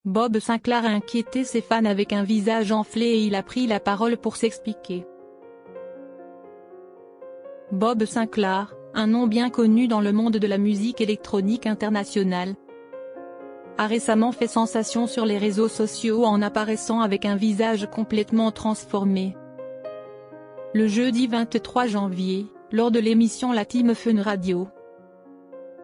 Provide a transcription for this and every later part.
Bob Sinclair a inquiété ses fans avec un visage enflé et il a pris la parole pour s'expliquer. Bob Sinclair, un nom bien connu dans le monde de la musique électronique internationale, a récemment fait sensation sur les réseaux sociaux en apparaissant avec un visage complètement transformé. Le jeudi 23 janvier, lors de l'émission La Team Fun Radio,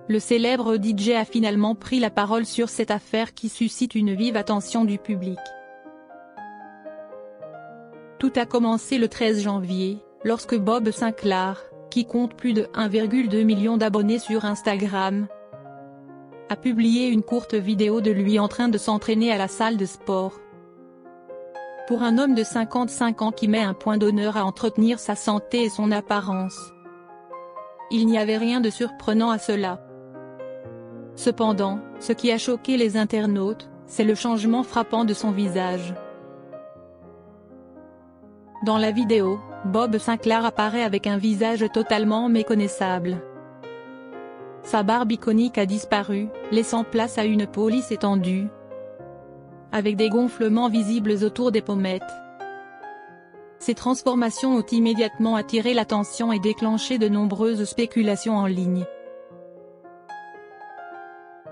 le célèbre DJ a finalement pris la parole sur cette affaire qui suscite une vive attention du public. Tout a commencé le 13 janvier, lorsque Bob Sinclair, qui compte plus de 1,2 million d'abonnés sur Instagram, a publié une courte vidéo de lui en train de s'entraîner à la salle de sport. Pour un homme de 55 ans qui met un point d'honneur à entretenir sa santé et son apparence, il n'y avait rien de surprenant à cela. Cependant, ce qui a choqué les internautes, c'est le changement frappant de son visage. Dans la vidéo, Bob Sinclair apparaît avec un visage totalement méconnaissable. Sa barbe iconique a disparu, laissant place à une peau lisse étendue, avec des gonflements visibles autour des pommettes. Ces transformations ont immédiatement attiré l'attention et déclenché de nombreuses spéculations en ligne.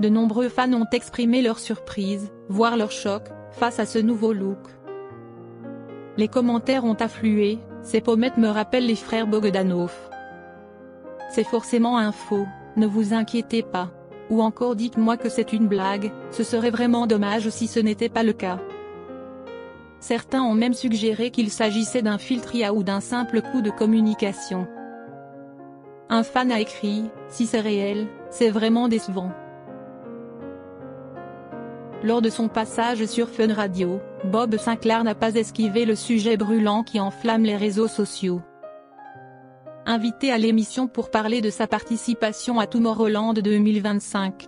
De nombreux fans ont exprimé leur surprise, voire leur choc, face à ce nouveau look. Les commentaires ont afflué, ces pommettes me rappellent les frères Bogdanov. C'est forcément un faux, ne vous inquiétez pas. Ou encore dites-moi que c'est une blague, ce serait vraiment dommage si ce n'était pas le cas. Certains ont même suggéré qu'il s'agissait d'un filtre IA ou d'un simple coup de communication. Un fan a écrit, si c'est réel, c'est vraiment décevant. Lors de son passage sur Fun Radio, Bob Sinclair n'a pas esquivé le sujet brûlant qui enflamme les réseaux sociaux. Invité à l'émission pour parler de sa participation à Tomorrowland 2025,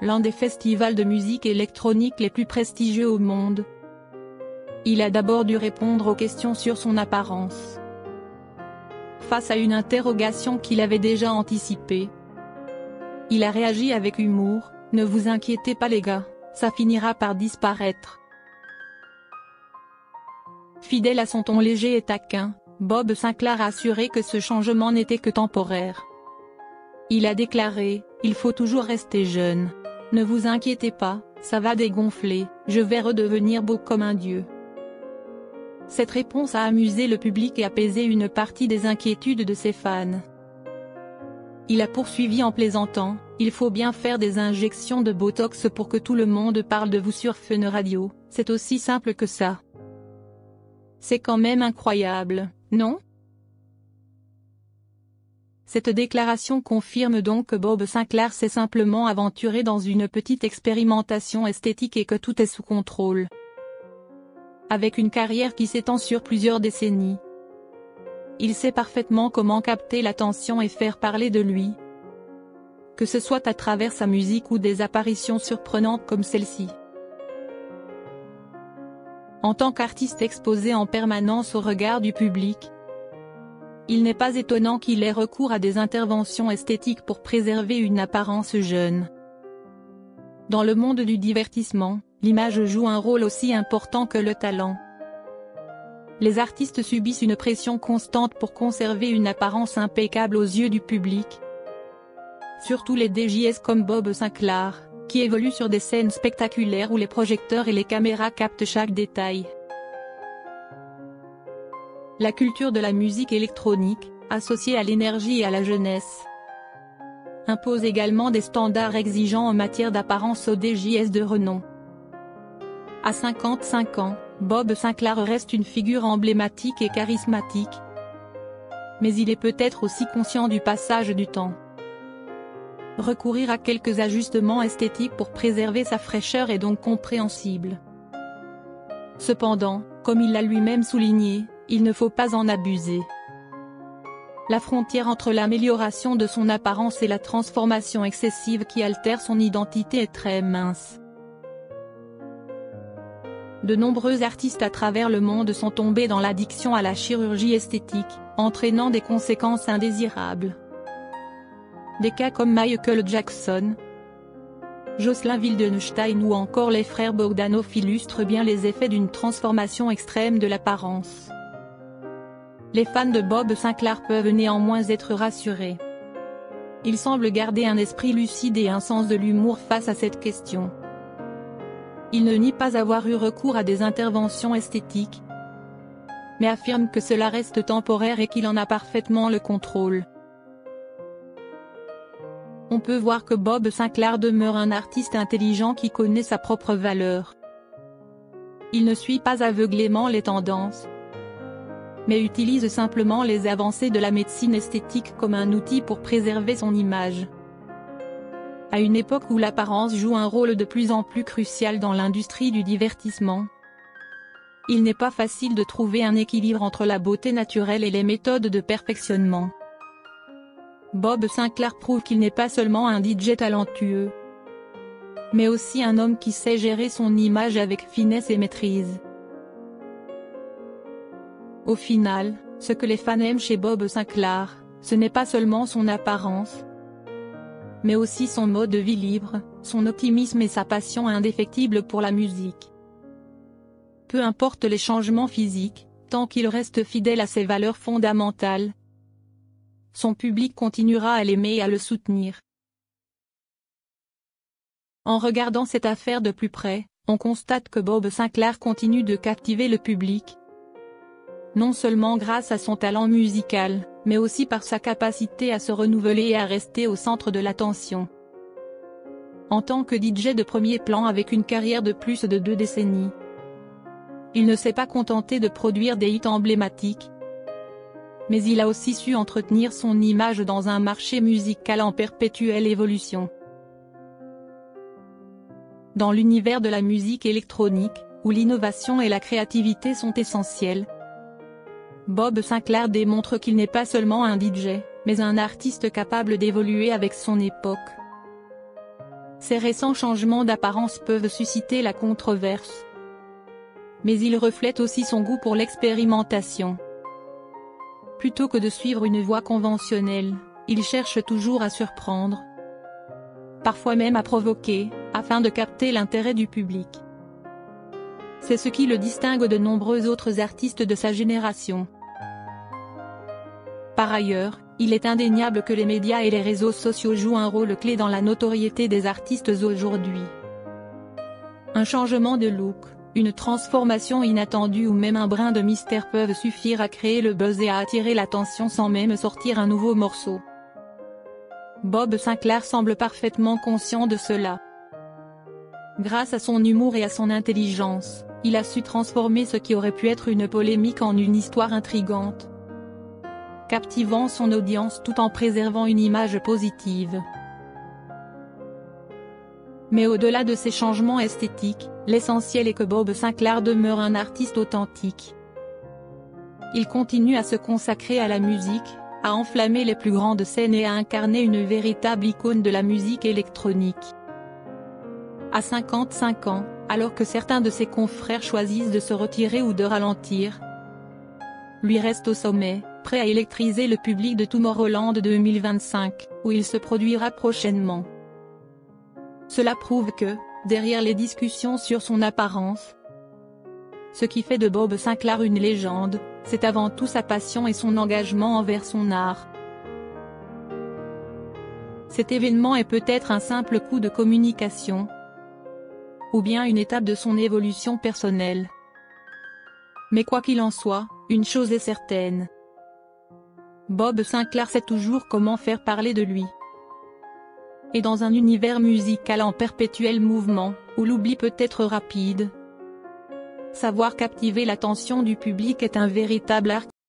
l'un des festivals de musique électronique les plus prestigieux au monde, il a d'abord dû répondre aux questions sur son apparence. Face à une interrogation qu'il avait déjà anticipée, il a réagi avec humour. Ne vous inquiétez pas les gars, ça finira par disparaître. Fidèle à son ton léger et taquin, Bob Sinclair a assuré que ce changement n'était que temporaire. Il a déclaré, il faut toujours rester jeune. Ne vous inquiétez pas, ça va dégonfler, je vais redevenir beau comme un dieu. Cette réponse a amusé le public et apaisé une partie des inquiétudes de ses fans. Il a poursuivi en plaisantant, il faut bien faire des injections de Botox pour que tout le monde parle de vous sur Fun Radio, c'est aussi simple que ça. C'est quand même incroyable, non? Cette déclaration confirme donc que Bob Sinclair s'est simplement aventuré dans une petite expérimentation esthétique et que tout est sous contrôle. Avec une carrière qui s'étend sur plusieurs décennies, il sait parfaitement comment capter l'attention et faire parler de lui, que ce soit à travers sa musique ou des apparitions surprenantes comme celle-ci. En tant qu'artiste exposé en permanence au regard du public, il n'est pas étonnant qu'il ait recours à des interventions esthétiques pour préserver une apparence jeune. Dans le monde du divertissement, l'image joue un rôle aussi important que le talent. Les artistes subissent une pression constante pour conserver une apparence impeccable aux yeux du public. Surtout les DJs comme Bob Sinclair, qui évoluent sur des scènes spectaculaires où les projecteurs et les caméras captent chaque détail. La culture de la musique électronique, associée à l'énergie et à la jeunesse, impose également des standards exigeants en matière d'apparence aux DJs de renom. À 55 ans, Bob Sinclair reste une figure emblématique et charismatique, mais il est peut-être aussi conscient du passage du temps. Recourir à quelques ajustements esthétiques pour préserver sa fraîcheur est donc compréhensible. Cependant, comme il l'a lui-même souligné, il ne faut pas en abuser. La frontière entre l'amélioration de son apparence et la transformation excessive qui altère son identité est très mince. De nombreux artistes à travers le monde sont tombés dans l'addiction à la chirurgie esthétique, entraînant des conséquences indésirables. Des cas comme Michael Jackson, Jocelyn Wildenstein ou encore les frères Bogdanov illustrent bien les effets d'une transformation extrême de l'apparence. Les fans de Bob Sinclair peuvent néanmoins être rassurés. Il semble garder un esprit lucide et un sens de l'humour face à cette question. Il ne nie pas avoir eu recours à des interventions esthétiques, mais affirme que cela reste temporaire et qu'il en a parfaitement le contrôle. On peut voir que Bob Sinclair demeure un artiste intelligent qui connaît sa propre valeur. Il ne suit pas aveuglément les tendances, mais utilise simplement les avancées de la médecine esthétique comme un outil pour préserver son image. À une époque où l'apparence joue un rôle de plus en plus crucial dans l'industrie du divertissement, il n'est pas facile de trouver un équilibre entre la beauté naturelle et les méthodes de perfectionnement. Bob Sinclair prouve qu'il n'est pas seulement un DJ talentueux, mais aussi un homme qui sait gérer son image avec finesse et maîtrise. Au final, ce que les fans aiment chez Bob Sinclair, ce n'est pas seulement son apparence, mais aussi son mode de vie libre, son optimisme et sa passion indéfectible pour la musique. Peu importe les changements physiques, tant qu'il reste fidèle à ses valeurs fondamentales, son public continuera à l'aimer et à le soutenir. En regardant cette affaire de plus près, on constate que Bob Sinclair continue de captiver le public, non seulement grâce à son talent musical, mais aussi par sa capacité à se renouveler et à rester au centre de l'attention. En tant que DJ de premier plan avec une carrière de plus de 2 décennies, il ne s'est pas contenté de produire des hits emblématiques, mais il a aussi su entretenir son image dans un marché musical en perpétuelle évolution. Dans l'univers de la musique électronique, où l'innovation et la créativité sont essentielles, Bob Sinclair démontre qu'il n'est pas seulement un DJ, mais un artiste capable d'évoluer avec son époque. Ces récents changements d'apparence peuvent susciter la controverse, mais ils reflètent aussi son goût pour l'expérimentation. Plutôt que de suivre une voie conventionnelle, il cherche toujours à surprendre, parfois même à provoquer, afin de capter l'intérêt du public. C'est ce qui le distingue de nombreux autres artistes de sa génération. Par ailleurs, il est indéniable que les médias et les réseaux sociaux jouent un rôle clé dans la notoriété des artistes aujourd'hui. Un changement de look, une transformation inattendue ou même un brin de mystère peuvent suffire à créer le buzz et à attirer l'attention sans même sortir un nouveau morceau. Bob Sinclair semble parfaitement conscient de cela. Grâce à son humour et à son intelligence, il a su transformer ce qui aurait pu être une polémique en une histoire intrigante, captivant son audience tout en préservant une image positive. Mais au-delà de ces changements esthétiques, l'essentiel est que Bob Sinclair demeure un artiste authentique. Il continue à se consacrer à la musique, à enflammer les plus grandes scènes et à incarner une véritable icône de la musique électronique. À 55 ans, alors que certains de ses confrères choisissent de se retirer ou de ralentir, lui reste au sommet, prêt à électriser le public de Tomorrowland 2025, où il se produira prochainement. Cela prouve que, derrière les discussions sur son apparence, ce qui fait de Bob Sinclair une légende, c'est avant tout sa passion et son engagement envers son art. Cet événement est peut-être un simple coup de communication, ou bien une étape de son évolution personnelle. Mais quoi qu'il en soit, une chose est certaine. Bob Sinclair sait toujours comment faire parler de lui. Et dans un univers musical en perpétuel mouvement, où l'oubli peut être rapide, savoir captiver l'attention du public est un véritable art